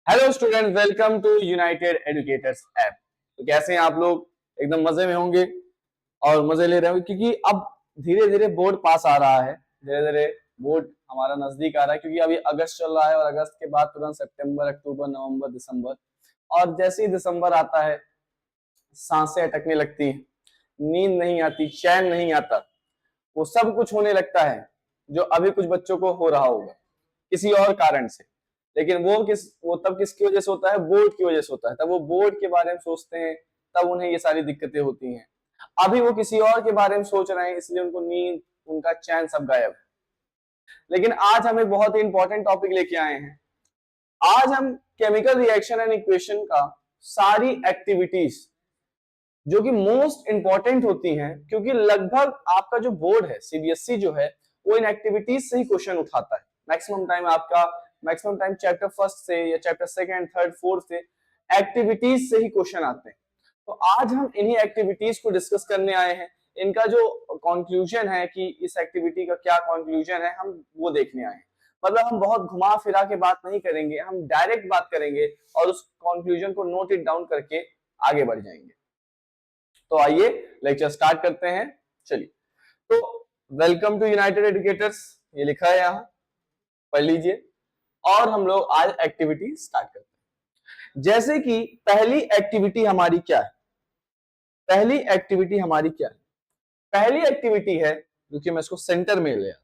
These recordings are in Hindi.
Hello student, welcome to united educators app. तो कैसे हैं आप लोग? एकदम मजे में होंगे और मजे ले रहे होंगे क्योंकि अब धीरे धीरे बोर्ड पास आ रहा है। धीरे धीरे बोर्ड हमारा नजदीक आ रहा है क्योंकि अभी अगस्त चल रहा है और अगस्त के बाद तुरंत सितंबर, अक्टूबर, नवंबर, दिसंबर। और जैसे ही दिसंबर आता है सांसें अटकने लगती हैं, नींद नहीं आती, चैन नहीं आता। वो सब कुछ होने लगता है जो अभी कुछ बच्चों को हो रहा होगा किसी और कारण से। लेकिन वो तब किसकी वजह से होता है? बोर्ड की वजह से होता है। तब वो बोर्ड के बारे में सोचते हैं, तब उन्हें ये सारी दिक्कतें होती हैं। अभी वो किसी और के बारे में सोच रहे हैं, इसलिए उनको नींद, उनका चैन सब गायब है। लेकिन आज हम एक बहुत ही इंपॉर्टेंट टॉपिक लेके आए हैं। आज हम केमिकल रिएक्शन एंड इक्वेशन का सारी एक्टिविटीज जो कि मोस्ट इंपॉर्टेंट होती हैं, क्योंकि लगभग आपका जो बोर्ड है सीबीएसई जो है वो इन एक्टिविटीज से ही क्वेश्चन उठाता है। मैक्सिमम टाइम चैप्टर फर्स्ट से या चैप्टर सेकंड, थर्ड, फोर्थ से एक्टिविटीज से ही क्वेश्चन आते हैं। तो आज हम इन्हीं एक्टिविटीज को डिस्कस करने आए हैं। इनका जो कंक्लूजन है कि इस एक्टिविटी का क्या कंक्लूजन है, हम वो देखने आए हैं। मतलब हम बहुत घुमा फिरा के बात नहीं करेंगे, हम डायरेक्ट बात करेंगे और उस कंक्लूजन को नोट इट डाउन करके आगे बढ़ जाएंगे। तो आइए लेक्चर स्टार्ट करते हैं। चलिए, तो वेलकम टू यूनाइटेड एजुकेटर्स ये लिखा है यहाँ, पढ़ लीजिए और हम लोग आज एक्टिविटी स्टार्ट करते हैं। जैसे कि पहली एक्टिविटी हमारी क्या है? पहली एक्टिविटी हमारी क्या है? पहली एक्टिविटी है, क्योंकि मैं इसको सेंटर में ले आया।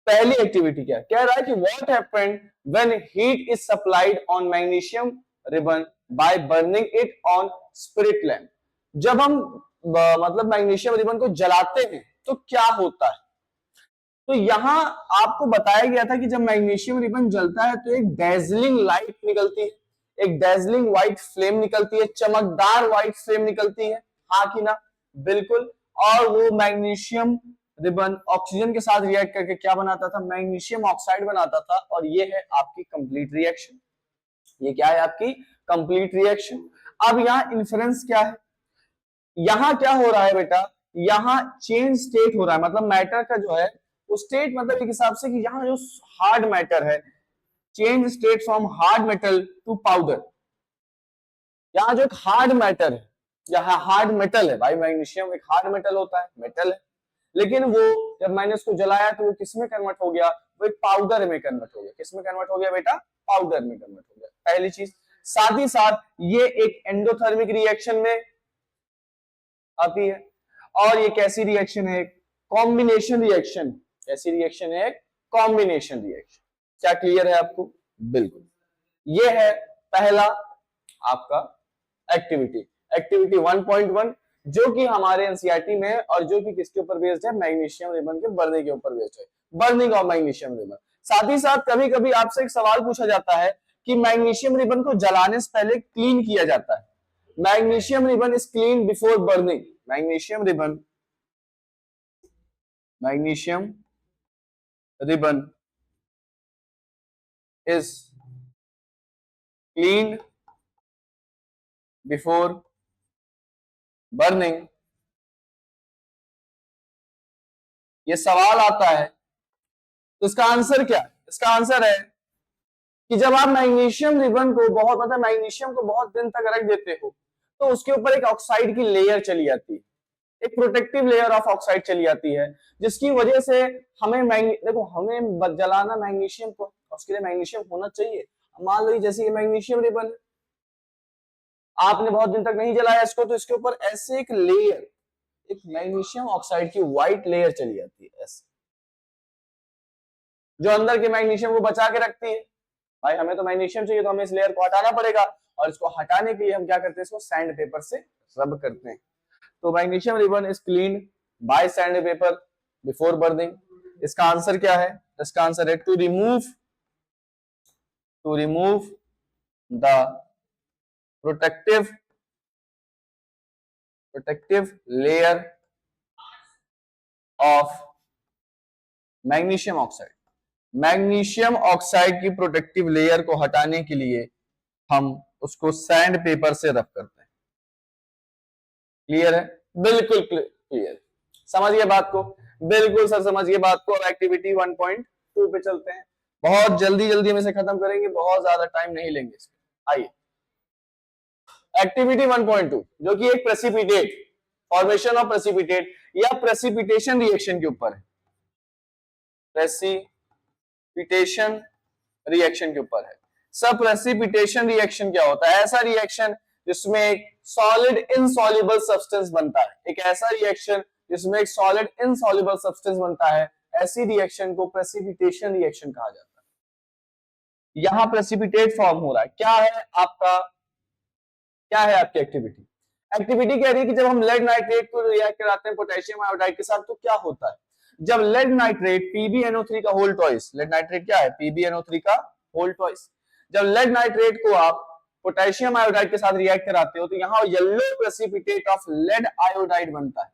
पहली एक्टिविटी क्या है? कह रहा है कि what happened when heat is supplied on magnesium ribbon by burning it on spirit lamp. जब हम मतलब मैग्नीशियम रिबन को जलाते हैं तो क्या होता है? तो यहां आपको बताया गया था कि जब मैग्नीशियम रिबन जलता है तो एक डेजलिंग लाइट निकलती है, एक डेजलिंग व्हाइट फ्लेम निकलती है, चमकदार व्हाइट फ्लेम निकलती है। हाँ कि ना? बिल्कुल। और वो मैग्नीशियम रिबन ऑक्सीजन के साथ रिएक्ट करके क्या बनाता था? मैग्नीशियम ऑक्साइड बनाता था। और ये है आपकी कंप्लीट रिएक्शन। ये क्या है? आपकी कंप्लीट रिएक्शन। अब यहाँ इन्फ्रेंस क्या है? यहां क्या हो रहा है बेटा? यहां चेंज स्टेट हो रहा है। मतलब मैटर का जो है वो स्टेट, मतलब एक हिसाब से कि यहां जो हार्ड मैटर है, change state from hard metal to powder. यहां जो एक हार्ड मैटर है, यहां हार्ड मेटल है भाई, मैग्नीशियम एक हार्ड मेटल होता है, मेटल है। लेकिन वो जब मैंने उसको जलाया तो वो किस में कन्वर्ट हो गया? वो एक पाउडर में कन्वर्ट हो गया। किस में कन्वर्ट हो गया बेटा? पाउडर में कन्वर्ट हो गया। पहली चीज। साथ ही साथ ये एक एंडोथर्मिक रिएक्शन में आती है। और ये कैसी रिएक्शन है? Combination reaction. कैसी रिएक्शन है? Combination reaction. क्या क्लियर है आपको? बिल्कुल। ये है पहला आपका एक्टिविटी, एक्टिविटी 1.1, जो कि हमारे एनसीईआरटी में है और जो कि किसके ऊपर बेस्ड है? मैग्नीशियम रिबन के बर्निंग के ऊपर बेस्ड है। Burning of magnesium ribbon. साथ ही साथ कभी कभी आपसे एक सवाल पूछा जाता है कि मैग्नीशियम रिबन को जलाने से पहले क्लीन किया जाता है। Magnesium ribbon is clean before burning. Magnesium ribbon, magnesium ribbon is cleaned before burning। ये सवाल आता है तो इसका आंसर क्या है? इसका आंसर है कि जब आप मैग्नीशियम रिबन को बहुत, मतलब मैग्नीशियम को बहुत दिन तक रख देते हो तो उसके ऊपर एक ऑक्साइड की लेयर चली जाती है, एक प्रोटेक्टिव लेयर ऑफ ऑक्साइड चली जाती है, जिसकी वजह से हमें देखो, हमें जलाना मैग्नीशियम को, उसके लिए मैग्नीशियम होना चाहिए। मान लो जैसे ये मैग्नीशियम रिबन है, आपने बहुत दिन तक नहीं जलाया इसको, तो इसके ऊपर ऐसे एक लेयर, एक मैग्नीशियम ऑक्साइड की व्हाइट लेयर चली जाती है ऐसे, जो अंदर के मैग्नीशियम को बचा के रखती है। भाई हमें तो मैग्नीशियम चाहिए, तो हमें इस लेयर को हटाना पड़ेगा। और इसको हटाने के लिए हम क्या करते हैं? इसको सैंड पेपर से रब करते हैं। तो magnesium ribbon is clean by sand paper before burning. इसका आंसर क्या है? इसका आंसर है to remove the protective layer of magnesium oxide. Magnesium oxide की प्रोटेक्टिव लेयर को हटाने के लिए हम उसको सैंड पेपर से रब करते हैं। क्लियर है? बिल्कुल क्लियर। समझिए बात को, बिल्कुल सर समझिए बात को। अब एक्टिविटी 1.2 पे चलते हैं। बहुत जल्दी जल्दी हम इसे खत्म करेंगे, बहुत ज्यादा टाइम नहीं लेंगे इसमें। आइए एक्टिविटी 1.2 जो कि एक प्रेसिपिटेट, फॉर्मेशन ऑफ प्रेसिपिटेट या प्रेसिपिटेशन रिएक्शन के ऊपर है। प्रेसिपिटेशन रिएक्शन के ऊपर है। सब प्रेसिपिटेशन रिएक्शन क्या होता है? ऐसा रिएक्शन जिसमें एक सॉलिड इनसॉल्युबल सब्सटेंस बनता है। एक ऐसा रिएक्शन जिसमें एक सॉलिड इनसॉल्युबल सब्सटेंस बनता है, ऐसी रिएक्शन को प्रेसिपिटेशन रिएक्शन कहा जाता है। यहां प्रेसिपिटेट फॉर्म हो रहा है। क्या है आपका, क्या है आपकी एक्टिविटी? एक्टिविटी कह रही है कि जब हम लेड नाइट्रेट को रिएक्ट कराते हैं पोटेशियम आयोडाइड के साथ तो क्या होता है? जब लेड नाइट्रेट PbNO3 का होल ट्वाइस, लेड नाइट्रेट क्या है? PbNO3 का होल ट्वाइस। जब लेड नाइट्रेट को आप पोटेशियम आयोडाइड के साथ रिएक्ट कराते हो तो यहां yellow precipitate of lead iodide बनता है।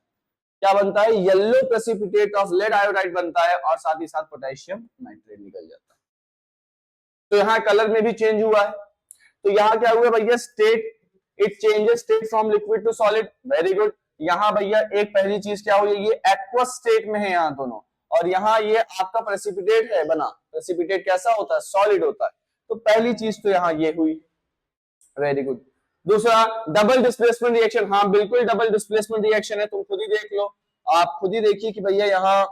क्या बनता है? Yellow precipitate of lead iodide बनता है और साथ ही साथ पोटेशियम नाइट्रेट निकल जाता है। तो यहां कलर में भी चेंज हुआ है। तो यहां क्या हुआ भैया? State, it changes state from liquid to solid. Very good. यहां भैया एक पहली चीज क्या हुई? ये एक्वस स्टेट में है यहां दोनों, और यहां ये आपका प्रेसिपिटेट है बना। प्रेसिपिटेट कैसा होता है? सॉलिड होता है। तो पहली चीज तो यहां ये हुई। Very good. दूसरा डबल डिस्प्लेसमेंट रिएक्शन। हाँ बिल्कुल डबल डिस्प्लेसमेंट रिएक्शन है, तुम खुद ही देख लो। आप खुद ही देखिए कि भैया यहां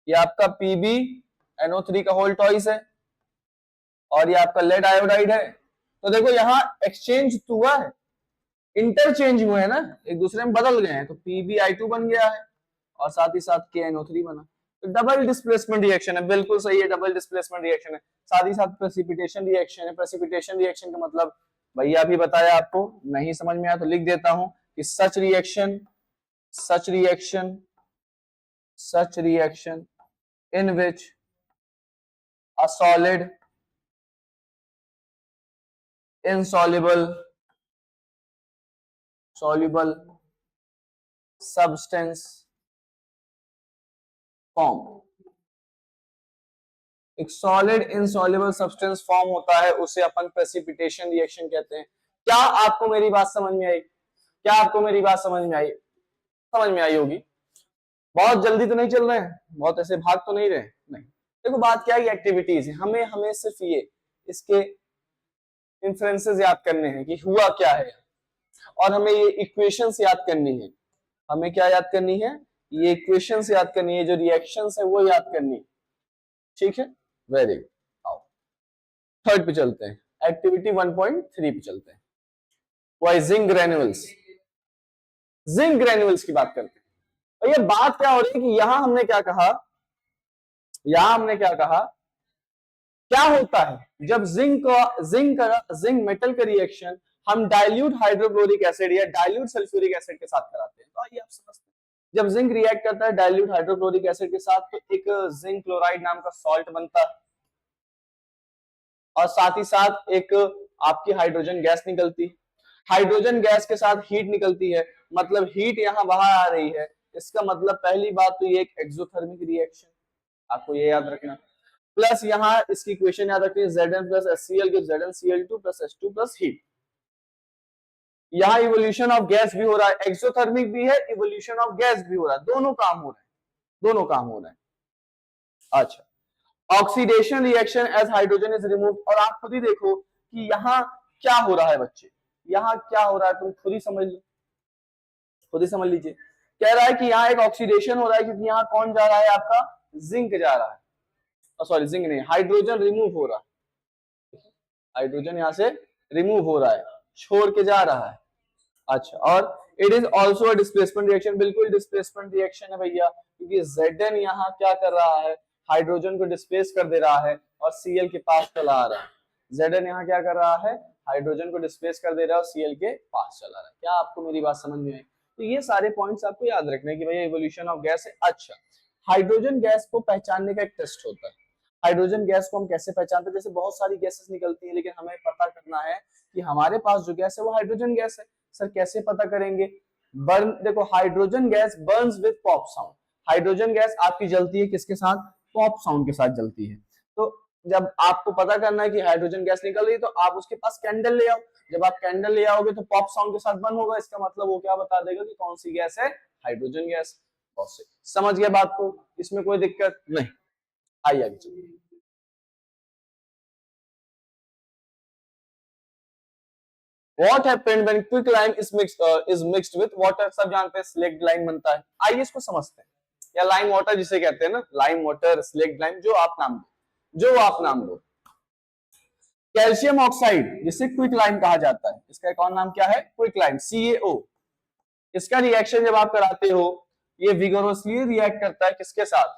ये आपका PbNO3 का होल ट्वाइस है और ये आपका लेड आयोडाइड है। तो देखो यहां एक्सचेंज तो हुआ है, इंटरचेंज हुए हैं ना, एक दूसरे में बदल गए हैं। तो PbI2 बन गया है और साथ ही साथ KNO3 बना। तो डबल डिस्प्लेसमेंट रिएक्शन है, बिल्कुल सही है, डबल डिस्प्लेसमेंट रिएक्शन है। साथ ही साथ प्रेसिपिटेशन रिएक्शन है। प्रेसिपिटेशन रिएक्शन का मतलब भैया अभी बताया आपको, नहीं समझ में आया तो लिख देता हूं कि such reaction in which a solid insoluble substance form, एक सॉलिड इनसॉल्युबल सब्सटेंस फॉर्म होता है, उसे अपन प्रेसिपिटेशन रिएक्शन कहते हैं। क्या आपको मेरी बात समझ में आई? क्या आपको मेरी बात समझ में आई? समझ में आई होगी। बहुत जल्दी तो नहीं चल रहे हैं, बहुत ऐसे भाग तो नहीं रहे, नहीं। देखो बात क्या है, एक्टिविटीज है, हमें सिर्फ ये इसके इन्फ्लुएंसेस याद करने हैं कि हुआ क्या है, और हमें ये इक्वेशंस याद करनी है। हमें क्या याद करनी है? ये इक्वेशंस याद करनी है, जो रिएक्शंस है वो याद करनी है। ठीक है, वेरी गुड। आओ थर्ड पे चलते हैं, एक्टिविटी 1.3 पे चलते हैं। Why zinc granules, zinc granules की बात करते हैं। और ये बात क्या हो रही है कि यहां हमने क्या कहा, क्या होता है जब जिंक मेटल का रिएक्शन हम डाइल्यूट हाइड्रोक्लोरिक एसिड या डाइल्यूट सल्फ्यूरिक एसिड के साथ कराते हैं। तो आइए आप समझते हैं, जब जिंक रिएक्ट करता है डाइल्यूट हाइड्रोक्लोरिक एसिड के साथ तो एक जिंक क्लोराइड नाम का सॉल्ट बनता है और साथ ही साथ एक आपकी हाइड्रोजन गैस निकलती है। हाइड्रोजन गैस के साथ हीट निकलती है, मतलब हीट यहां बाहर आ रही है। इसका मतलब पहली बात तो ये एक एक्सोथर्मिक रिएक्शन, आपको ये याद रखना। प्लस यहां इसकी इक्वेशन याद रखनी है, Zn plus HCl gives ZnCl2 plus H2 plus heat. यहां इवोल्यूशन ऑफ गैस भी हो रहा है, एक्सोथर्मिक भी है, इवोल्यूशन ऑफ गैस भी हो रहा है, दोनों काम हो रहे हैं। अच्छा, oxidation reaction as hydrogen is removed. और आप खुद ही देखो कि यहां क्या हो रहा है बच्चे, यहां क्या हो रहा है, तुम खुद ही समझ लीजिए। कह रहा है कि यहाँ एक ऑक्सीडेशन हो रहा है क्योंकि यहाँ कौन जा रहा है? आपका जिंक जा रहा है, सॉरी जिंक नहीं, हाइड्रोजन रिमूव हो रहा है, हाइड्रोजन यहां से रिमूव हो रहा है, छोड़ के जा रहा है। अच्छा, और it is also displacement reaction, बिल्कुल डिस्प्लेसमेंट रिएक्शन है भैया, क्योंकि Zn यहाँ क्या कर रहा है? हाइड्रोजन को डिस्प्लेस कर दे रहा है और Cl के पास चला आ रहा है। Zn यहाँ क्या कर रहा है? हाइड्रोजन को डिस्प्लेस कर दे रहा है और Cl के पास चला रहा है। क्या आपको मेरी बात समझ में आई? तो ये सारे पॉइंट्स आपको याद रखने की भैया इवोल्यूशन ऑफ गैस है। अच्छा, हाइड्रोजन गैस को पहचानने का एक टेस्ट होता है। हाइड्रोजन गैस को हम कैसे पहचानते हैं? जैसे बहुत सारी गैसेस निकलती हैं, लेकिन हमें पता करना है कि हमारे पास जो गैस है वो हाइड्रोजन गैस है। सर कैसे पता करेंगे? बर्न, देखो hydrogen gas Burns with pop sound. Hydrogen gas आपकी जलती है किसके साथ? पॉप साउंड के साथ जलती है। तो जब आपको पता करना है कि हाइड्रोजन गैस निकल रही है तो आप उसके पास कैंडल ले आओ। जब आप कैंडल ले आओगे तो पॉप साउंड के साथ बर्न होगा, इसका मतलब वो क्या बता देगा कि कौन सी गैस है? Hydrogen gas. बहुत से समझ गए बात को, इसमें कोई दिक्कत नहीं। आइए आगे चलिए। What happened when quick lime is mixed with water, सब जानते हैं स्लेक्ड लाइम बनता है। आइए इसको समझते हैं, या लाइम वाटर जिसे कहते हैं ना, लाइम वाटर, स्लेक्ड लाइम, जो आप नाम दो, जो आप नाम दो। कैल्शियम ऑक्साइड जिसे क्विक लाइम कहा जाता है, इसका एक और नाम क्या है, क्विक लाइम, CaO। इसका रिएक्शन जब आप कराते हो, ये विगोरसली रिएक्ट करता है किसके साथ,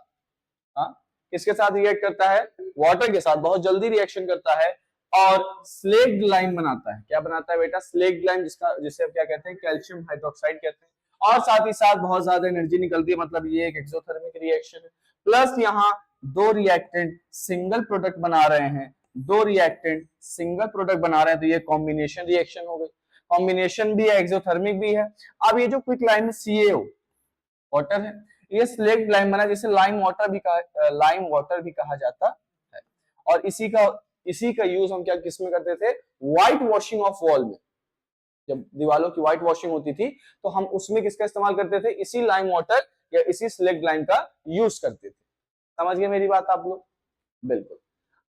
हाँ, किसके साथ रिएक्ट करता है, वाटर के साथ, बहुत जल्दी रिएक्शन करता है और स्लेक्ड लाइम बनाता है। क्या बनाता है बेटा, स्लेक्ड लाइम, जिसका जिसे आप क्या कहते हैं, कैल्शियम हाइड्रोक्साइड कहते हैं। और साथ ही साथ बहुत ज्यादा एनर्जी निकलती है, मतलब ये एक एक्सोथर्मिक रिएक्शन है। प्लस यहाँ दो रिएक्टेंट सिंगल प्रोडक्ट बना रहे हैं, दो रिएक्टेंट सिंगल प्रोडक्ट बना रहे हैं, तो ये कॉम्बिनेशन रिएक्शन हो गई। कॉम्बिनेशन भी है, एक्सोथर्मिक भी है। अब ये जो क्विक लाइम है, CaO वाटर है, ये स्लेक्ड लाइम बना, जिसे लाइम वाटर भी कहा जाता है। और इसी का यूज हम क्या किस में करते थे, व्हाइट वॉशिंग ऑफ वॉल में। जब दीवारों की व्हाइट वॉशिंग होती थी तो हम उसमें किसका इस्तेमाल करते थे, इसी लाइम वाटर या इसी स्लेक्ड लाइम का यूज करते थे। समझ गए मेरी बात आप लोग, बिल्कुल।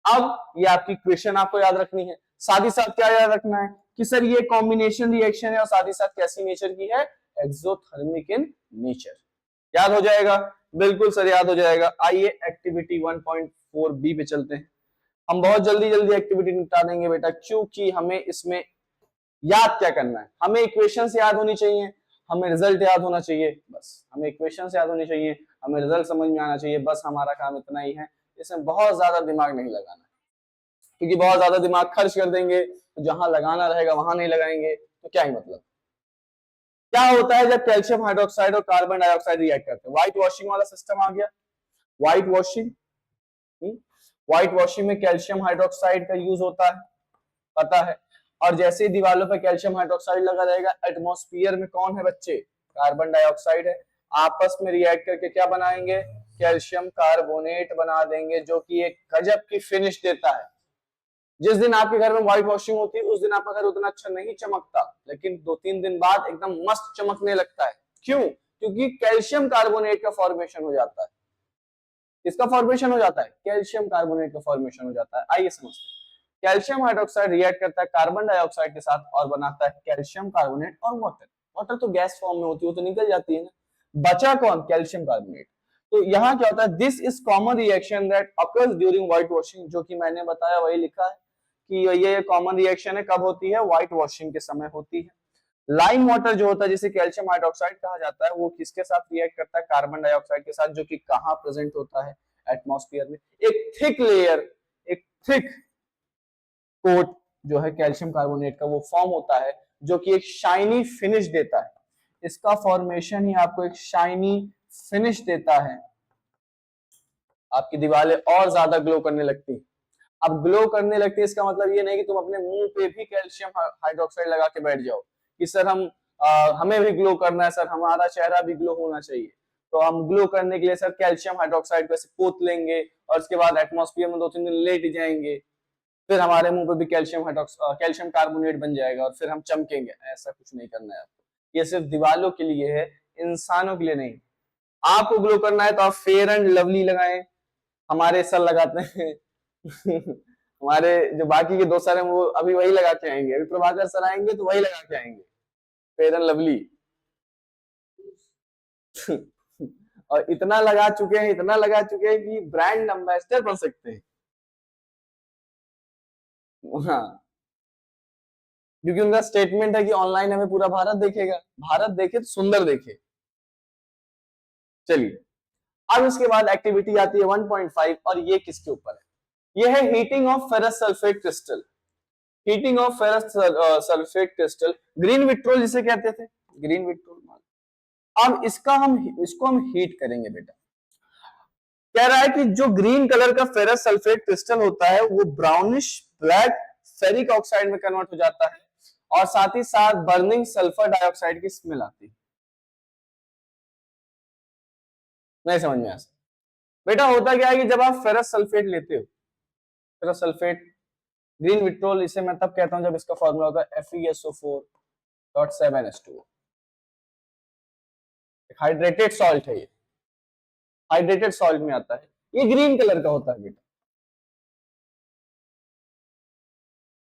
अब ये आपकी क्वेश्चन आपको याद रखनी है, साथ ही साथ क्या याद रखना है कि सर ये कॉम्बिनेशन रिएक्शन है और साथ ही साथ कैसी नेचर की है, एक्सोथर्मिक इन नेचर। याद हो जाएगा, बिल्कुल सर याद हो जाएगा। आइए एक्टिविटी 1.4b पे चलते हैं। हम बहुत जल्दी जल्दी एक्टिविटी निपटा देंगे बेटा, क्योंकि हमें इसमें याद क्या करना है, हमें इक्वेशंस याद होनी चाहिए, हमें रिजल्ट याद होना चाहिए, बस हमें इक्वेशंस याद होनी चाहिए, हमें रिजल्ट समझ में आना चाहिए, बस हमारा काम इतना ही है। इसमें बहुत ज्यादा दिमाग नहीं लगाना है, क्योंकि बहुत ज्यादा दिमाग खर्च कर देंगे तो जहां लगाना रहेगा वहां नहीं लगाएंगे तो क्या ही मतलब। क्या होता है जब कैल्शियम हाइड्रोक्साइड और कार्बन डाइऑक्साइड रिएक्ट करते हैं, व्हाइट वॉशिंग वाला सिस्टम आ गया। व्हाइट वॉशिंग, व्हाइट वॉशिंग में कैल्शियम हाइड्रोक्साइड का यूज होता है, पता है। और जैसे ही दीवारों पर कैल्शियम हाइड्रोक्साइड लगा रहेगा, एटमॉस्फेयर में कौन है बच्चे, कार्बन डाइऑक्साइड है। आपस में रिएक्ट करके क्या बनाएंगे, कैल्शियम कार्बोनेट बना देंगे, जो कि एक गजब की फिनिश देता है। जिस दिन आपके घर में व्हाइट वॉशिंग होती है उस दिन आपका घर उतना अच्छा नहीं चमकता, लेकिन 2-3 दिन बाद एकदम मस्त चमकने लगता है। क्यों, क्योंकि कैल्शियम कार्बोनेट का फॉर्मेशन हो जाता है। किसका फॉर्मेशन हो जाता है, कैल्शियम कार्बोनेट का फॉर्मेशन हो जाता है। आइए समझते हैं। कैल्शियम हाइड्रोक्साइड रिएक्ट करता है कार्बन डाइऑक्साइड के साथ और बनाता है कैल्शियम कार्बोनेट और वाटर। वाटर तो गैस फॉर्म में होती है, वो तो निकल जाती है ना, बचा कौन, कैल्शियम कार्बोनेट। तो यहाँ क्या होता है, this is common reaction that occurs during white washing, जो कि मैंने बताया वही लिखा है कि ये कॉमन रिएक्शन है, कब होती है, व्हाइट वॉशिंग के समय होती है। लाइम वाटर जो होता है जिसे कैल्शियम हाइड्रोक्साइड कहा जाता है, वो किसके साथ रिएक्ट करता है, कार्बन डाइऑक्साइड के साथ, जो कि कहां प्रेजेंट होता है, एटमॉस्फेयर में। एक थिक लेयर, एक थिक कोट जो है कैल्शियम कार्बोनेट का, वो फॉर्म होता है, जो कि एक शाइनी फिनिश देता है। इसका फॉर्मेशन ही आपको एक शाइनी फिनिश देता है, आपकी दीवारें और ज्यादा ग्लो करने लगती है। अब ग्लो करने लगती है इसका मतलब ये नहीं कि तुम अपने मुंह पे भी कैल्शियम हाइड्रोक्साइड लगा के बैठ जाओ कि सर हमें भी ग्लो करना है, सर हमारा चेहरा भी ग्लो होना चाहिए। तो हम ग्लो करने के लिए सर कैल्शियम हाइड्रोक्साइड को ऐसे पोत लेंगे और उसके बाद एटमॉस्फेयर में 2-3 दिन लेट जाएंगे, फिर हमारे मुंह पे भी कैल्शियम कार्बोनेट बन जाएगा और फिर हम चमकेंगे। ऐसा कुछ नहीं करना है आपको, ये सिर्फ दीवारों के लिए है, इंसानों के लिए नहीं। आपको ग्लो करना है तो आप फेयर एंड लवली लगाएं, हमारे सर लगाते हैं हमारे जो बाकी के दो सर हैं वो अभी वही लगा के आएंगे, अभी प्रभाकर सर आएंगे तो वही लगा के आएंगे, फेयर एंड लवली और इतना लगा चुके हैं, इतना लगा चुके हैं कि ब्रांड एम्बेसडर बन सकते हैं। हाँ, क्योंकि उनका स्टेटमेंट है कि ऑनलाइन हमें पूरा भारत देखेगा, भारत देखे तो सुंदर देखे। चलिए, अब इसके बाद एक्टिविटी आती है 1.5 और ये किसके ऊपर है, ये है heating of ferrous sulphate crystal. Heating of ferrous sulphate crystal, green vitriol जिसे कहते थे, ग्रीन विट्रोल। अब इसको हम हीट करेंगे बेटा। कह रहा है कि जो ग्रीन कलर का फेरस सल्फेट क्रिस्टल होता है वो ब्राउनिश ब्लैक फेरिक ऑक्साइड में कन्वर्ट हो जाता है और साथ ही साथ बर्निंग सल्फर डाइऑक्साइड की स्मेल आती है। नहीं समझ में आ सकता बेटा, होता क्या है कि जब आप फेरस सल्फेट लेते हो, फेरस सल्फेट ग्रीन विट्रोल, इसे मैं तब कहता हूं जब इसका फॉर्मूला होता है FeSO4.7H2O। हाइड्रेटेड सॉल्ट है, ये हाइड्रेटेड सॉल्ट में आता है, ये ग्रीन कलर का होता है बेटा,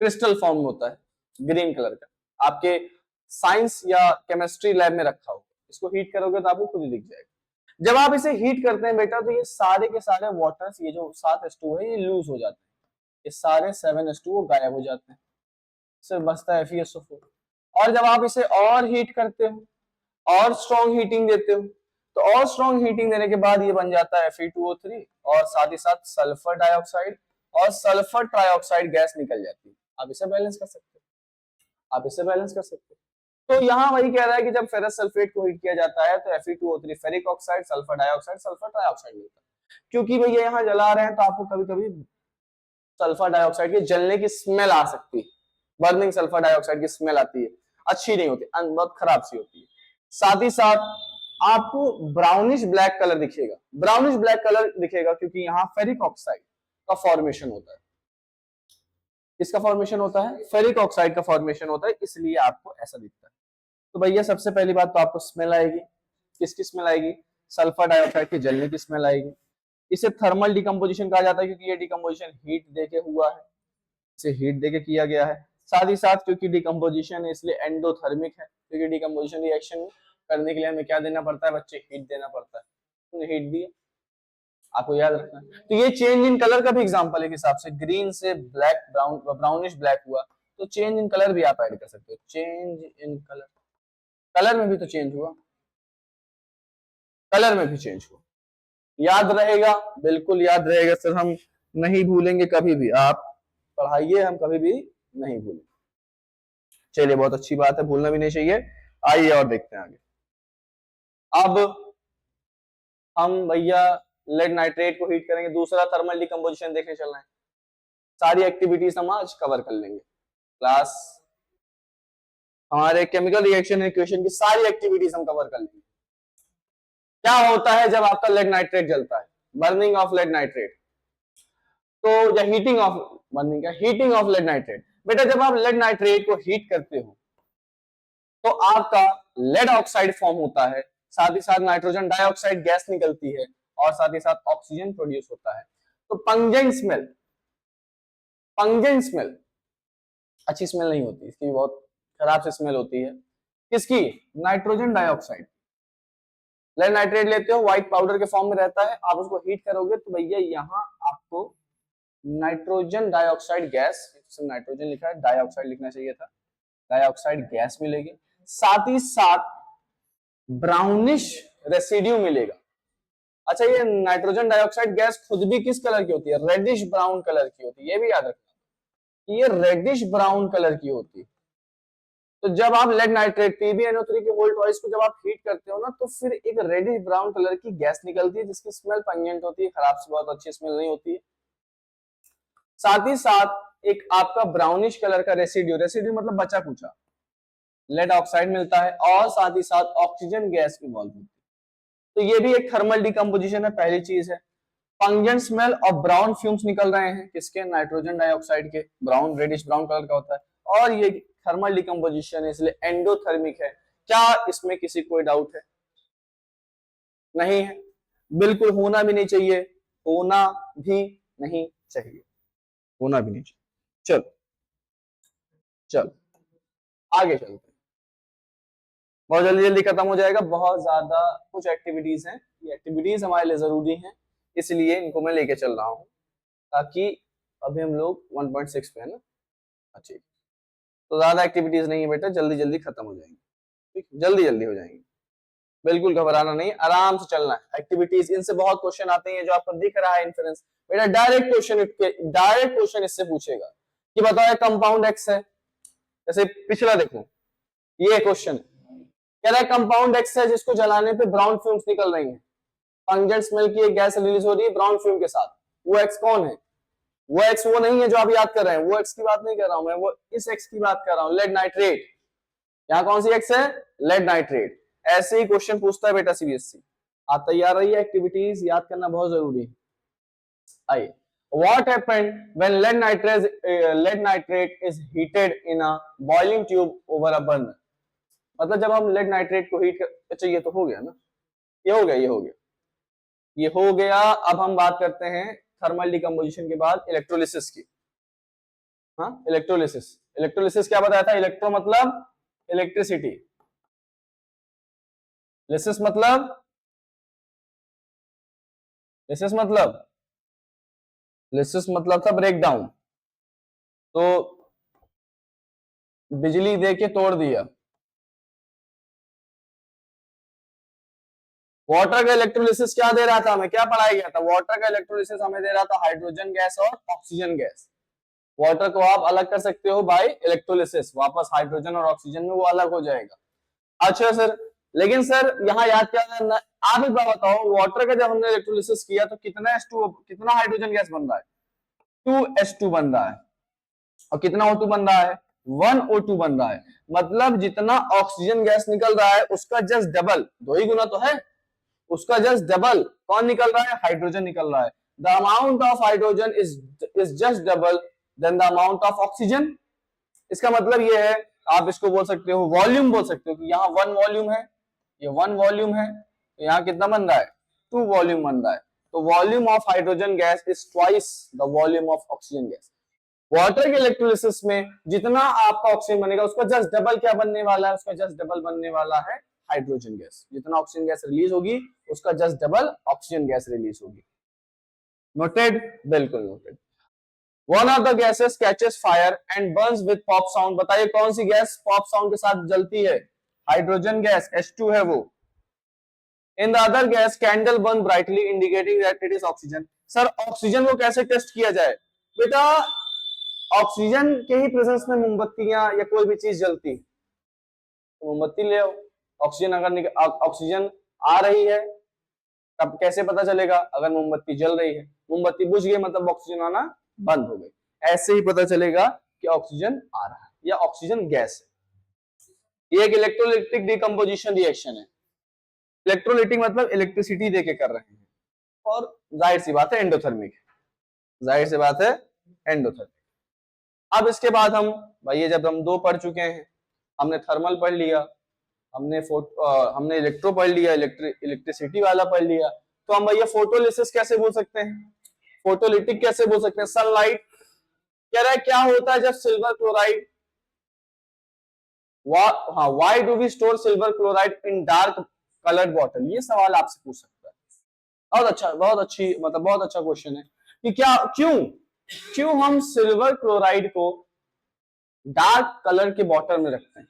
क्रिस्टल फॉर्म में होता है ग्रीन कलर का। आपके साइंस या केमिस्ट्री लैब में रखा हो, इसको हीट करोगे तो आपको खुद ही दिख जाएगा। जब आप इसे हीट करते हैं बेटा तो ये सारे के सारे वाटर्स, ये जो 7H2 है ये लूज हो जाते हैं, ये सारे 7H2 वो गायब हो जाते हैं, सिर्फ बचता है FeSO4। और जब आप इसे और हीट करते हो, और स्ट्रॉन्ग हीटिंग देते हो, तो और स्ट्रॉन्ग हीटिंग देने के बाद ये बन जाता है Fe2O3 और साथ ही साथ सल्फर डाइऑक्साइड और सल्फर ट्राइऑक्साइड गैस निकल जाती है। आप इसे बैलेंस कर सकते हो, आप इसे बैलेंस कर सकते हो। तो यहाँ वही कह रहा है कि जब फेरस सल्फेट को हीट किया जाता है तो Fe2O3 ferric oxide, sulphur dioxide, sulphur trioxide मिलता है। क्योंकि भैया यहाँ जला रहे हैं तो आपको कभी कभी सल्फर डाइऑक्साइड के जलने की स्मेल आ सकती है, बर्निंग सल्फर डाइऑक्साइड की स्मेल आती है, अच्छी नहीं होती, बहुत खराब सी होती है। साथ ही साथ आपको ब्राउनिश ब्लैक कलर दिखेगा, ब्राउनिश ब्लैक कलर दिखेगा क्योंकि यहाँ फेरिक ऑक्साइड का फॉर्मेशन होता है। किसका फॉर्मेशन होता है? फेरिक ऑक्साइड का फॉर्मेशन होता है, इसलिए आपको ऐसा दिखता है। तो भैया सबसे पहली बात तो आपको स्मेल आएगी, किसकी स्मेल आएगी? सल्फर डाइऑक्साइड के जलने की स्मेल आएगी। इसे थर्मल डिकम्पोजिशन कहा जाता है क्योंकि ये डिकम्पोजिशन हीट देके हुआ है, इसे हीट देके किया गया है। साथ ही साथ क्योंकि डिकम्पोजिशन है इसलिए एंडोथर्मिक है, क्योंकि डिकम्पोजिशन रिएक्शन करने के लिए हमें क्या देना पड़ता है बच्चे? हीट देना पड़ता है। हीट दिया, आपको याद रखना है। तो ये चेंज इन कलर का भी एग्जांपल है, हिसाब से ग्रीन से ब्लैक, ब्राउन, ब्राउनिश ब्लैक हुआ, तो चेंज इन कलर भी आप ऐड कर सकते हो। चेंज इन कलर, कलर में भी तो चेंज हुआ, कलर में भी चेंज हुआ। याद रहेगा, बिल्कुल याद रहेगा सर, हम नहीं भूलेंगे कभी भी, आप पढ़ाइए, हम कभी भी नहीं भूलेंगे। चलिए बहुत अच्छी बात है, भूलना भी नहीं चाहिए। आइए और देखते हैं आगे। अब हम भैया लेड नाइट्रेट को हीट करेंगे, दूसरा थर्मल डिकम्पोजिशन देखने चलना है। सारी एक्टिविटीज हम आज कवर कर लेंगे। क्लास हमारे केमिकल रिएक्शन इक्वेशन की सारी एक्टिविटीज हम कवर कर लेंगे। क्या होता है जब आपका लेड नाइट्रेट जलता है? बर्निंग ऑफ लेड नाइट्रेट, तो या हीटिंग ऑफ, बर्निंग क्या, हीटिंग ऑफ लेड नाइट्रेट। बेटा जब आप लेड नाइट्रेट को हीट करते हो तो आपका लेड ऑक्साइड फॉर्म होता है, साथ ही साथ नाइट्रोजन डाइऑक्साइड गैस निकलती है और साथ ही साथ ऑक्सीजन प्रोड्यूस होता है। तो पंजेंट स्मेल, पंजेंट स्मेल अच्छी स्मेल नहीं होती, इसकी बहुत खराब से स्मेल होती है। किसकी? Nitrogen dioxide. लेड नाइट्रेट लेते हो, व्हाइट पाउडर के फॉर्म में रहता है, आप उसको हीट करोगे तो भैया यहाँ आपको नाइट्रोजन डाइऑक्साइड गैस, नाइट्रोजन लिखा है, डाइऑक्साइड लिखना चाहिए था, डाइऑक्साइड गैस मिलेगी। साथ ही साथ ब्राउनिश रेसिड्यू मिलेगा। अच्छा, ये नाइट्रोजन डाइऑक्साइड गैस खुद भी किस कलर की होती है? रेडिश ब्राउन कलर की होती है, ये भी याद रखना, ये रेडिश ब्राउन कलर की होती है। तो जब आप लेड नाइट्रेट PbNO3 के वोल्ट वॉइस को जब आप हीट करते हो ना, तो फिर एक रेडिश ब्राउन कलर की गैस निकलती है जिसकी स्मेल पंजेंट होती है, खराब से बहुत अच्छी स्मेल नहीं होती है। साथ ही साथ एक आपका ब्राउनिश कलर का रेसिड्यू, रेसिड्यू मतलब बचा कुचा लेड ऑक्साइड मिलता है और साथ ही साथ ऑक्सीजन गैस इन्वॉल्व होती है। तो ये भी एक थर्मल डिकम्पोजिशन है, पहली चीज है। पंजेंट स्मेल और ब्राउन फ्यूम्स निकल रहे हैं, किसके? नाइट्रोजन डाइऑक्साइड के, ब्राउन, रेडिश ब्राउन कलर का होता है और ये थर्मल डिकम्पोजिशन है इसलिए एंडोथर्मिक है। क्या इसमें किसी कोई डाउट है? नहीं है, बिल्कुल होना भी नहीं चाहिए, होना भी नहीं चाहिए, होना भी नहीं चाहिए। चलो चलो आगे चलते हैं, बहुत जल्दी जल्दी खत्म हो जाएगा, बहुत ज्यादा कुछ एक्टिविटीज हैं, ये एक्टिविटीज हमारे लिए जरूरी हैं, इसलिए इनको मैं लेके चल रहा हूँ ताकि अभी हम लोग 1.6 पे है ना, अच्छा तो ज्यादा एक्टिविटीज नहीं है बेटा, जल्दी जल्दी खत्म हो जाएंगी, ठीक, जल्दी जल्दी हो जाएंगी, बिल्कुल घबराना नहीं, आराम से चलना है। एक्टिविटीज इनसे बहुत क्वेश्चन आते हैं, जो आपको दिख रहा है इन्फ्रेंस, बेटा डायरेक्ट क्वेश्चन इससे पूछेगा कि बताओ कंपाउंड एक्स है, जैसे पिछला देखो, ये क्वेश्चन कह रहा है कंपाउंड एक्स है जिसको जलाने पे ब्राउन फ्यूम्स निकल रही हैं, पंजेंट स्मेल की एक गैस रिलीज हो रही है ब्राउन फ्यूम के साथ, वो एक्स कौन है? वो एक्स वो नहीं है जो आप याद कर रहे हैं, वो एक्स की बात नहीं कर रहा हूं मैं, वो इस एक्स की बात कर रहा हूं, लेड नाइट्रेट। यहाँ कौन सी एक्स है? Lead nitrate. ऐसे ही क्वेश्चन पूछता है बेटा CBSE। आप तैयार रहिए, एक्टिविटीज याद करना बहुत जरूरी है। आइए, what happened when lead nitrate is heated in a boiling tube over a burner? मतलब जब हम लेड नाइट्रेट को हीट कर, अच्छा ये तो हो गया ना, ये हो गया, ये हो गया, ये हो गया। अब हम बात करते हैं थर्मल डिकम्पोजिशन के बाद इलेक्ट्रोलिसिस की। हाँ, इलेक्ट्रोलिसिस, इलेक्ट्रोलिसिस क्या बताया था? इलेक्ट्रो मतलब इलेक्ट्रिसिटी। लिसिस मतलब लिसिस मतलब था ब्रेक डाउन, तो बिजली दे के तोड़ दिया। वाटर का इलेक्ट्रोलिसिस क्या दे रहा था हमें, क्या पढ़ाया गया था? वाटर का इलेक्ट्रोलिसिस हमें दे रहा था हाइड्रोजन गैस और ऑक्सीजन गैस। वाटर को आप अलग कर सकते हो बाय इलेक्ट्रोलिसिस, वापस हाइड्रोजन और ऑक्सीजन में वो अलग हो जाएगा। अच्छा सर, लेकिन सर यहाँ याद क्या करना, आप एक बात बताओ, वाटर का जब हमने इलेक्ट्रोलिसिस किया तो कितना H2, कितना हाइड्रोजन गैस बन रहा है? 2H2 बन रहा है। और कितना O2 बन रहा है? 1O2 बन रहा है। मतलब जितना ऑक्सीजन गैस निकल रहा है उसका जस्ट डबल, 2 ही गुना तो है, उसका जस्ट डबल कौन निकल रहा है? हाइड्रोजन निकल रहा है। The amount of hydrogen is just double than the amount of oxygen. इसका मतलब ये है, आप इसको बोल सकते हो वॉल्यूम, बोल सकते हो कि यहाँ 1 वॉल्यूम है, ये 1 वॉल्यूम है, तो यहाँ कितना बन रहा है? 2 वॉल्यूम बन रहा है। तो volume of hydrogen gas is twice the volume of oxygen gas. Water के इलेक्ट्रोलिसिस में जितना आपका ऑक्सीजन बनेगा उसका जस्ट डबल क्या बनने वाला है? उसका जस्ट डबल बनने वाला है हाइड्रोजन गैस। जितना ऑक्सीजन गैस रिलीज होगी उसका just double oxygen gas release होगी। नोटेड? बिल्कुल noted. One of the gases catches fire and Burns with pop sound. बताइए कौन सी गैस पॉप साउंड के साथ जलती है? हाइड्रोजन गैस, H2 है वो। In the other gas candle burn brightly indicating that it is oxygen. Sir oxygen को कैसे टेस्ट किया जाए? बेटा ऑक्सीजन के ही प्रेजेंस में मोमबत्तियां या कोई भी चीज जलती है, तो मोमबत्ती ले आओ। ऑक्सीजन अगर ऑक्सीजन आ रही है तब कैसे पता चलेगा? अगर मोमबत्ती जल रही है, मोमबत्ती बुझ गई मतलब ऑक्सीजन आना बंद हो गई, ऐसे ही पता चलेगा कि ऑक्सीजन आ रहा है या ऑक्सीजन गैस है। ये एक इलेक्ट्रोलिटिक डिकम्पोजिशन रिएक्शन है। इलेक्ट्रोलिटिक मतलब इलेक्ट्रिसिटी देके कर रहे हैं, और जाहिर सी बात है एंडोथर्मिक है, जाहिर सी बात है एंडोथर्मिक। अब इसके बाद हम भाई, जब हम 2 पढ़ चुके हैं, हमने थर्मल पढ़ लिया, हमने इलेक्ट्रो पढ़ लिया, इलेक्ट्रिसिटी वाला पढ़ लिया, तो हम भैया फोटोलिसिस कैसे बोल सकते हैं, फोटोलिटिक कैसे बोल सकते हैं? सनलाइट कह रहा है क्या होता है जब silver chloride, why do we store silver chloride in dark coloured bottle? ये सवाल आपसे पूछ सकता है। बहुत अच्छा, बहुत अच्छी, मतलब बहुत अच्छा क्वेश्चन है कि क्या, क्यों हम सिल्वर क्लोराइड को डार्क कलर के बॉटल में रखते हैं?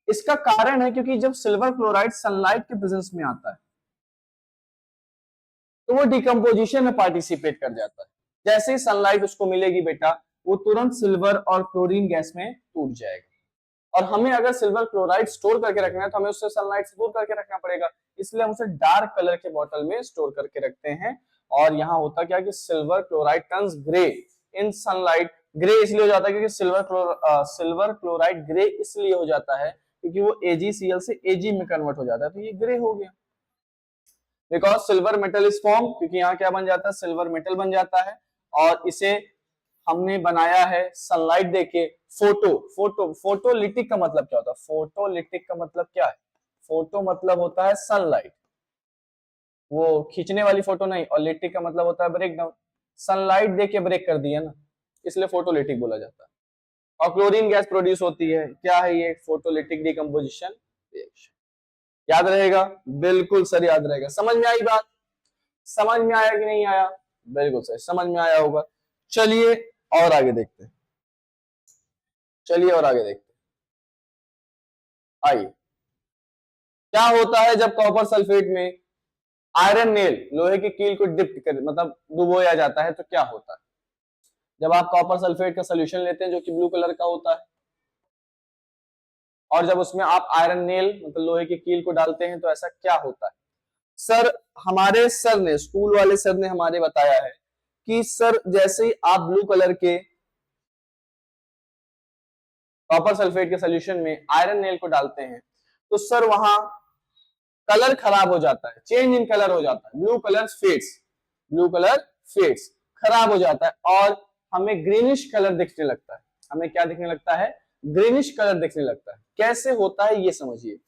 इसका कारण है क्योंकि जब सिल्वर क्लोराइड सनलाइट के प्रेजेंस में आता है तो वो डिकम्पोजिशन में पार्टिसिपेट कर जाता है। जैसे ही सनलाइट उसको मिलेगी बेटा, वो तुरंत सिल्वर और क्लोरीन गैस में टूट जाएगा। और हमें अगर सिल्वर क्लोराइड स्टोर करके रखना है तो हमें उससे सनलाइट से दूर करके रखना पड़ेगा, इसलिए हम उसे डार्क कलर के बॉटल में स्टोर करके रखते हैं। और यहाँ होता क्या कि सिल्वर क्लोराइड टर्न्स ग्रे इन सनलाइट। ग्रे इसलिए हो जाता है क्योंकि सिल्वर क्लोराइड ग्रे इसलिए हो जाता है क्योंकि वो AgCl से Ag में कन्वर्ट हो जाता है, तो ये ग्रे हो गया। Because silver metal is form, क्योंकि यहाँ क्या बन जाता है? सिल्वर मेटल बन जाता है, और इसे हमने बनाया है सनलाइट देके। फोटोलिटिक का मतलब क्या होता है? फोटोलिटिक का मतलब क्या है? फोटो मतलब होता है सनलाइट, वो खींचने वाली फोटो नहीं, और लिटिक का मतलब होता है ब्रेक डाउन। सनलाइट देके ब्रेक कर दिया ना, इसलिए फोटोलिटिक बोला जाता है। और क्लोरीन गैस प्रोड्यूस होती है, क्या है ये? Photolytic decomposition reaction. याद रहेगा? बिल्कुल सर याद रहेगा। समझ में आई बात? समझ में आया कि नहीं आया? बिल्कुल सही, समझ में आया होगा। चलिए और आगे देखते हैं, चलिए और आगे देखते हैं। आइए, क्या होता है जब कॉपर सल्फेट में आयरन नेल, लोहे की कील को डिप कर, मतलब डुबोया जाता है, तो क्या होता है? जब आप कॉपर सल्फेट का सोल्यूशन लेते हैं जो कि ब्लू कलर का होता है, और जब उसमें आप आयरन नेल मतलब लोहे की कील को डालते हैं, तो ऐसा क्या होता है? सर हमारे सर ने, स्कूल वाले सर ने हमारे बताया है कि सर जैसे ही आप ब्लू कलर के कॉपर सल्फेट के सोल्यूशन में आयरन नेल को डालते हैं तो सर वहां कलर खराब हो जाता है, चेंज इन कलर हो जाता है, ब्लू कलर फेड्स, खराब हो जाता है, और हमें ग्रीनिश कलर दिखने लगता है। हमें क्या दिखने लगता है? ग्रीनिश कलर दिखने लगता है। कैसे होता है ये समझिए।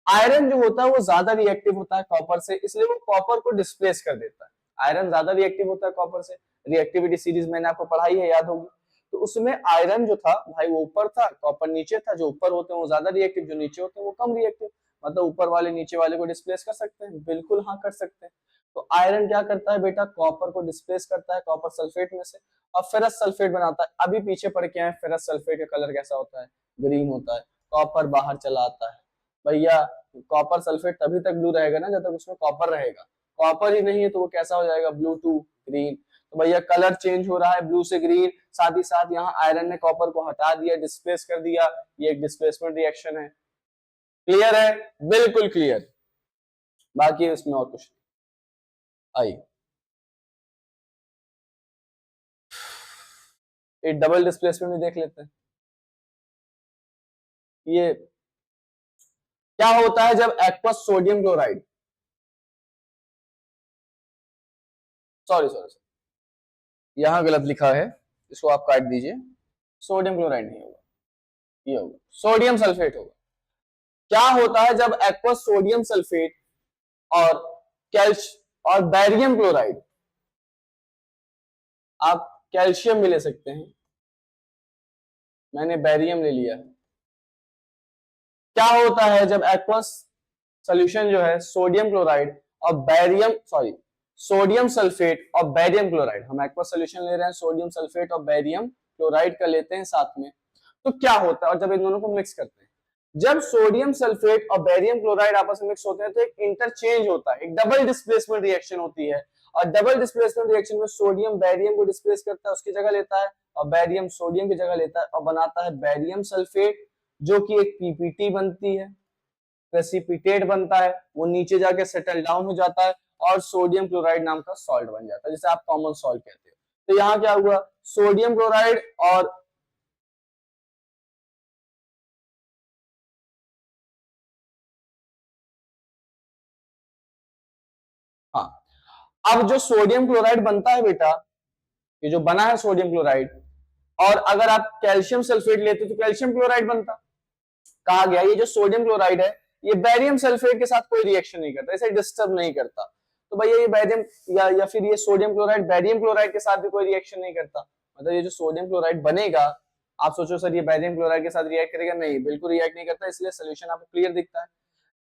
आयरन जो होता है वो ज्यादा रिएक्टिव होता है कॉपर से, इसलिए वो कॉपर को डिस्प्लेस कर देता है। आयरन ज्यादा रिएक्टिव होता है कॉपर से, रिएक्टिविटी सीरीज मैंने आपको पढ़ाई है, याद होगी। तो तो उसमें आयरन जो था भाई वो ऊपर था, कॉपर नीचे था। जो ऊपर होते हैं वो ज्यादा रिएक्टिव, जो नीचे होते हैं वो कम रिएक्टिव। मतलब ऊपर वाले नीचे वाले को डिस्प्लेस कर सकते हैं, बिल्कुल हाँ कर सकते हैं। तो आयरन क्या करता है बेटा, कॉपर को डिस्प्लेस करता है कॉपर सल्फेट में से, और फेरस सल्फेट बनाता है। अभी पीछे पढ़ के आए फेरस सल्फेट का कलर कैसा होता है, ग्रीन होता है। कॉपर बाहर चला आता है भैया। कॉपर सल्फेट तभी तक ब्लू रहेगा ना जब तक उसमें कॉपर रहेगा। कॉपर ही नहीं है तो वो कैसा हो जाएगा, ब्लू टू ग्रीन। तो भैया कलर चेंज हो रहा है ब्लू से ग्रीन, साथ ही साथ यहाँ आयरन ने कॉपर को हटा दिया, डिस्प्लेस कर दिया। ये एक डिस्प्लेसमेंट रिएक्शन है। क्लियर है, बिल्कुल क्लियर। बाकी इसमें और कुछ आई, ये डबल डिस्प्लेसमेंट भी देख लेते हैं। ये क्या होता है जब aqueous sodium chloride, sorry sorry यहां गलत लिखा है, इसको आप काट दीजिए। सोडियम क्लोराइड नहीं होगा, ये होगा सोडियम सल्फेट होगा। क्या होता है जब एक्वस सोडियम सल्फेट और कैल्श और बैरियम क्लोराइड, आप कैल्शियम भी ले सकते हैं, मैंने बैरियम ले लिया है। क्या होता है जब एक्वस सोल्यूशन जो है सोडियम क्लोराइड और बैरियम सॉरी सोडियम सल्फेट और बैरियम क्लोराइड, हम एक्वस सोल्यूशन ले रहे हैं सोडियम सल्फेट और बैरियम क्लोराइड का लेते हैं साथ में, तो क्या होता है और जब इन दोनों को मिक्स करते हैं, जब सोडियम सल्फेट और बैरियम क्लोराइड आपस में मिक्स होते हैं तो एक इंटरचेंज होता है, एक डबल डिस्प्लेसमेंट रिएक्शन होती है। और डबल डिस्प्लेसमेंट रिएक्शन में सोडियम बैरियम को डिस्प्लेस करता है, उसकी जगह लेता है, और बैरियम सोडियम की जगह लेता है और बनाता है बैरियम सल्फेट, जो कि एक पीपीटी बनती है, प्रेसिपिटेट बनता है, वो नीचे जाके सेटल डाउन हो जाता है और सोडियम क्लोराइड नाम का सॉल्ट बन जाता है, जिसे आप कॉमन सॉल्ट कहते हो। तो यहाँ क्या हुआ, सोडियम क्लोराइड और हाँ, अब जो सोडियम क्लोराइड बनता है बेटा, ये जो बना है सोडियम क्लोराइड, और अगर आप कैल्शियम सल्फेट लेते तो कैल्शियम क्लोराइड बनता। कहा गया ये जो सोडियम क्लोराइड है ये बैरियम सल्फेट के साथ कोई रिएक्शन नहीं करता, इसे डिस्टर्ब नहीं करता। तो भैया ये बैरियम या फिर ये सोडियम क्लोराइड बैरियम क्लोराइड के साथ भी कोई रिएक्शन नहीं करता। मतलब ये जो सोडियम क्लोराइड बनेगा, आप सोचो सर ये बैरियम क्लोराइड के साथ रिएक्ट करेगा, नहीं बिल्कुल रिएक्ट नहीं करता, इसलिए सोल्यूशन आपको क्लियर दिखता है।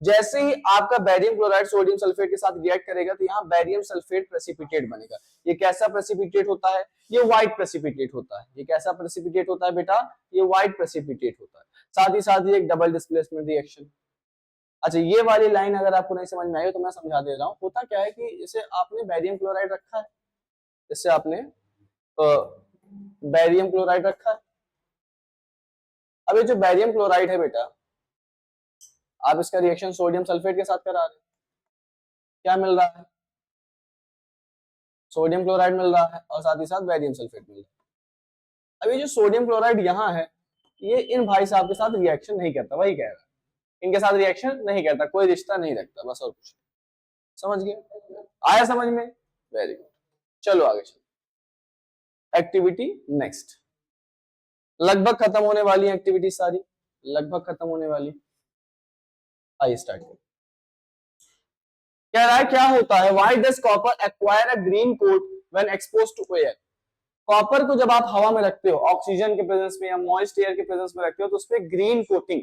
जैसे ही आपका बैरियम क्लोराइड सोडियम सल्फेट के साथ रिएक्ट करेगा तो यहाँ बैरियम सल्फेट प्रेसिपिटेट बनेगा। ये कैसा प्रेसिपिटेट होता है, ये व्हाइट प्रेसिपिटेट होता है। ये कैसा प्रेसिपिटेट होता है बेटा, ये व्हाइट प्रेसिपिटेट होता है। साथ ही साथ ये एक डबल डिस्प्लेसमेंट रिएक्शन। अच्छा ये वाली लाइन अगर आपको नहीं समझ में आई हो तो मैं समझा दे रहा हूँ। होता क्या है कि जैसे आपने बैरियम क्लोराइड रखा है, जैसे आपने बैरियम क्लोराइड रखा है, अब ये जो बैरियम क्लोराइड है बेटा, आप इसका रिएक्शन सोडियम सल्फेट के साथ करा रहे हैं, क्या मिल रहा है, सोडियम क्लोराइड मिल रहा है और साथ ही साथ बैरियम सल्फेट मिल रहा है। अब ये जो सोडियम क्लोराइड यहाँ है, ये इन भाई साहब के साथ रिएक्शन नहीं करता, वही कह रहा है, इनके साथ रिएक्शन नहीं करता, कोई रिश्ता नहीं रखता, बस और कुछ। समझ गए, आया समझ में, वेरी गुड। चलो आगे चलो, एक्टिविटी नेक्स्ट, लगभग खत्म होने वाली एक्टिविटी सारी, लगभग खत्म होने वाली। आइए स्टार्ट करें। कह रहा है क्या होता है, why does copper acquire a green coat when exposed to air. Copper को जब आप हवा में रखते हो, ऑक्सीजन के प्रेजेंस में या मॉइस्ट एयर के प्रेजेंस में रखते हो, तो उसपे ग्रीन कोटिंग,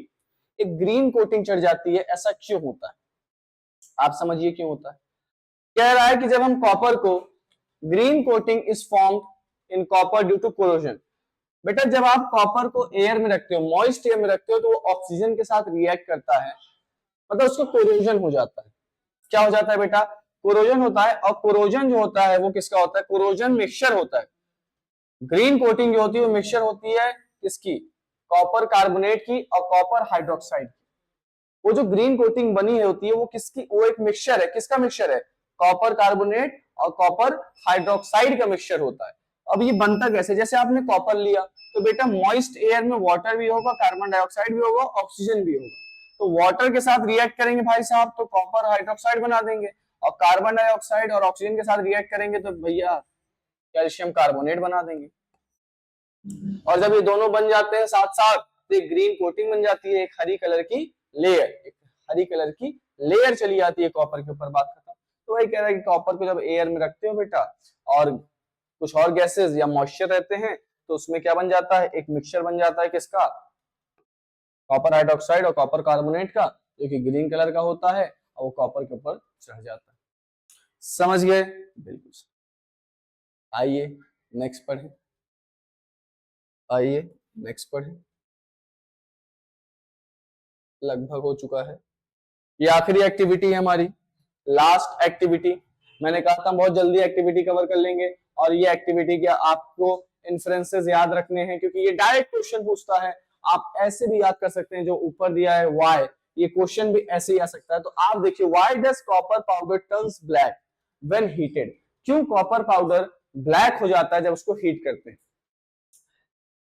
एक ग्रीन कोटिंग चढ़ जाती है। ऐसा क्यों होता है, आप समझिए क्यों होता है। कह रहा है कि जब हम कॉपर को, green coating is formed in copper due to corrosion. बेटा जब आप कॉपर को एयर में रखते हो, मॉइस्ट एयर में रखते हो, तो वो ऑक्सीजन के साथ रिएक्ट करता है, मतलब उसको कोरोजन हो जाता है। क्या हो जाता है बेटा, कोरोजन होता है। और कोरोजन जो होता है वो किसका होता है, कोरोजन मिक्सचर होता है। ग्रीन कोटिंग जो होती है वो मिक्सचर होती है किसकी, कॉपर कार्बोनेट की और कॉपर हाइड्रोक्साइड की। वो जो ग्रीन कोटिंग बनी होती है वो किसकी, वो एक मिक्सचर है, किसका मिक्सचर है, कॉपर कार्बोनेट और कॉपर हाइड्रोक्साइड का मिक्सचर होता है। अब ये बनता कैसे, जैसे आपने कॉपर लिया तो बेटा मॉइस्ट एयर में वाटर भी होगा, कार्बन डाइऑक्साइड भी होगा, ऑक्सीजन भी होगा। तो वाटर के साथ रिएक्ट करेंगे भाई साहब तो कॉपर हाइड्रोक्साइड बना देंगे, और कार्बन डाइऑक्साइड और ऑक्सीजन के साथ रिएक्ट करेंगे तो भैया कैल्शियम कार्बोनेट बना देंगे। और जब ये दोनों बन जाते हैं साथ साथ तो एक ग्रीन कोटिंग बन जाती है, एक हरी कलर की लेयर, एक हरी कलर की लेयर चली जाती है कॉपर के ऊपर, बात खत्म। तो वही कह रहा है कि कॉपर को जब एयर में रखते हो बेटा और कुछ और गैसेस या मॉइस्चर रहते हैं तो उसमें क्या बन जाता है, एक मिक्सचर बन जाता है किसका, कॉपर हाइड्रोक्साइड और कॉपर कार्बोनेट का, जो कि ग्रीन कलर का होता है और वो कॉपर के ऊपर चढ़ जाता है। समझ गए? बिल्कुल। आइए नेक्स्ट पढ़ें, आइए नेक्स्ट पढ़ें। लगभग हो चुका है, ये आखिरी एक्टिविटी है हमारी, लास्ट एक्टिविटी। मैंने कहा था बहुत जल्दी एक्टिविटी कवर कर लेंगे, और ये एक्टिविटी क्या आपको इन्फ्रेंसेस याद रखने हैं, क्योंकि ये डायरेक्ट क्वेश्चन पूछता है। आप ऐसे भी याद कर सकते हैं, जो ऊपर दिया है वाई, ये क्वेश्चन भी ऐसे ही आ सकता है। तो आप देखिए, why does copper powder turns black when heated, क्यों कॉपर पाउडर ब्लैक हो जाता है जब उसको हीट करते हैं।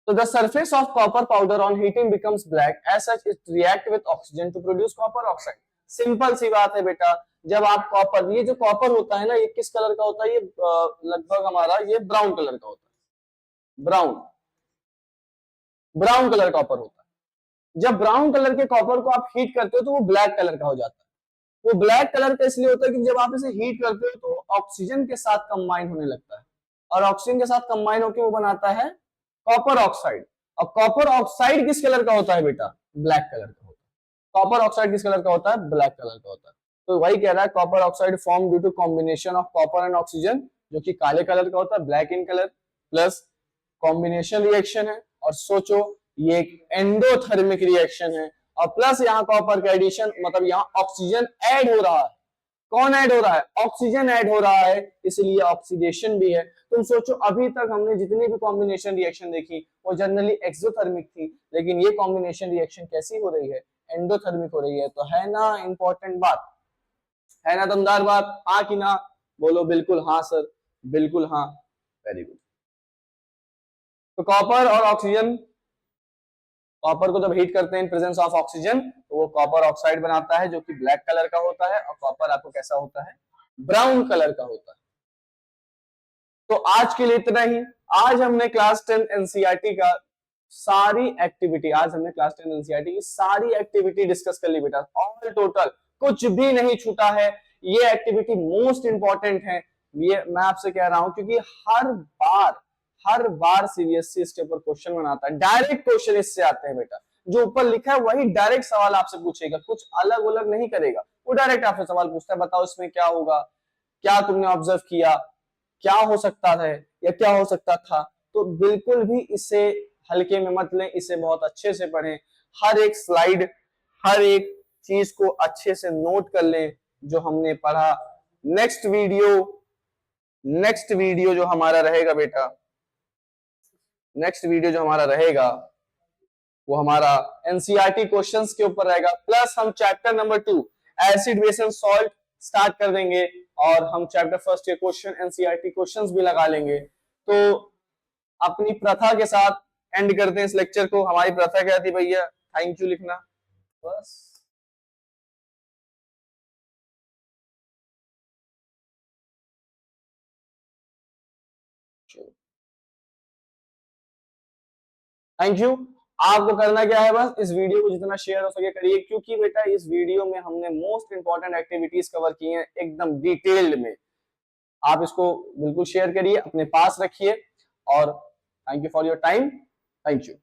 So the surface of copper powder on heating becomes black. As such, it react with oxygen to produce copper oxide. Simple सी बात है बेटा, जब आप कॉपर, ये जो कॉपर होता है ना, ये किस कलर का होता है, ये लगभग हमारा ये ब्राउन कलर का होता है, ब्राउन कलर कॉपर होता है। जब ब्राउन कलर के कॉपर को आप हीट करते हो तो वो ब्लैक कलर का हो जाता है। वो ब्लैक कलर का इसलिए होता है कि जब आप इसे हीट करते हो तो ऑक्सीजन के साथ कंबाइन होने लगता है, और ऑक्सीजन के साथ कंबाइन होकर वो बनाता है कॉपर ऑक्साइड। और कॉपर ऑक्साइड किस कलर का होता है बेटा, ब्लैक कलर का होता है। कॉपर ऑक्साइड किस कलर का होता है, ब्लैक कलर का होता है। तो वही कह रहा है, copper oxide form due to combination of copper and oxygen, जो कि काले कलर का होता है, black in colour, plus combination reaction है। और सोचो ये एक एंडोथर्मिक रिएक्शन है, और प्लस यहाँ कॉपर का एडिशन, मतलब यहाँ ऑक्सीजन ऐड हो रहा है। कौन ऐड हो रहा है, ऑक्सीजन ऐड हो रहा है, इसलिए ऑक्सीडेशन भी है। तुम सोचो, अभी तक हमने जितनी भी कॉम्बिनेशन रिएक्शन देखी वो जनरली एक्सोथर्मिक थी, लेकिन ये कॉम्बिनेशन रिएक्शन कैसी हो रही है, एंडोथर्मिक हो रही है। तो है ना इंपॉर्टेंट बात, है ना दमदार बात, हाँ कि ना, बोलो बिल्कुल हाँ सर, बिल्कुल हाँ, वेरी गुड। तो कॉपर और ऑक्सीजन, कॉपर को जब हीट करते हैं इन प्रेजेंस ऑफ ऑक्सीजन, तो वो कॉपर ऑक्साइड बनाता है, जो कि ब्लैक कलर का होता है, और कॉपर आपको कैसा होता है, ब्राउन कलर का होता है। तो आज के लिए इतना ही। आज हमने क्लास 10 एनसीईआरटी का सारी एक्टिविटी, आज हमने क्लास 10 एनसीईआरटी की सारी एक्टिविटी डिस्कस कर ली बेटा, ऑल टोटल कुछ भी नहीं छूटा है। ये एक्टिविटी मोस्ट इंपॉर्टेंट है, ये मैं आपसे कह रहा हूं, क्योंकि हर बार सीबीएसई इसके ऊपर क्वेश्चन बनाता है, डायरेक्ट क्वेश्चन इससे आते हैं बेटा। जो ऊपर लिखा है वही डायरेक्ट सवाल आपसे पूछेगा, कुछ अलग अलग नहीं करेगा, वो डायरेक्ट आपसे सवाल पूछता है, बताओ इसमें क्या होगा, क्या तुमने ऑब्जर्व किया, क्या हो सकता है या क्या हो सकता था। तो बिल्कुल भी इसे हल्के में मत लें, इसे बहुत अच्छे से पढ़ें, हर एक स्लाइड, हर एक चीज को अच्छे से नोट कर लें जो हमने पढ़ा। नेक्स्ट वीडियो जो हमारा रहेगा बेटा, नेक्स्ट वीडियो जो हमारा रहेगा वो हमारा एनसीईआरटी क्वेश्चंस के ऊपर रहेगा, प्लस हम chapter number 2 acid base and salt start कर देंगे, और हम चैप्टर फर्स्ट के क्वेश्चन एनसीईआरटी क्वेश्चंस भी लगा लेंगे। तो अपनी प्रथा के साथ एंड करते हैं इस लेक्चर को। हमारी प्रथा क्या थी भैया, थैंक यू लिखना बस। Thank you. आपको करना क्या है, बस इस वीडियो को जितना शेयर हो सके करिए, क्योंकि बेटा इस वीडियो में हमने मोस्ट इंपॉर्टेंट एक्टिविटीज कवर की हैं एकदम डिटेल्ड में। आप इसको बिल्कुल शेयर करिए, अपने पास रखिए, और thank you for your time, thank you.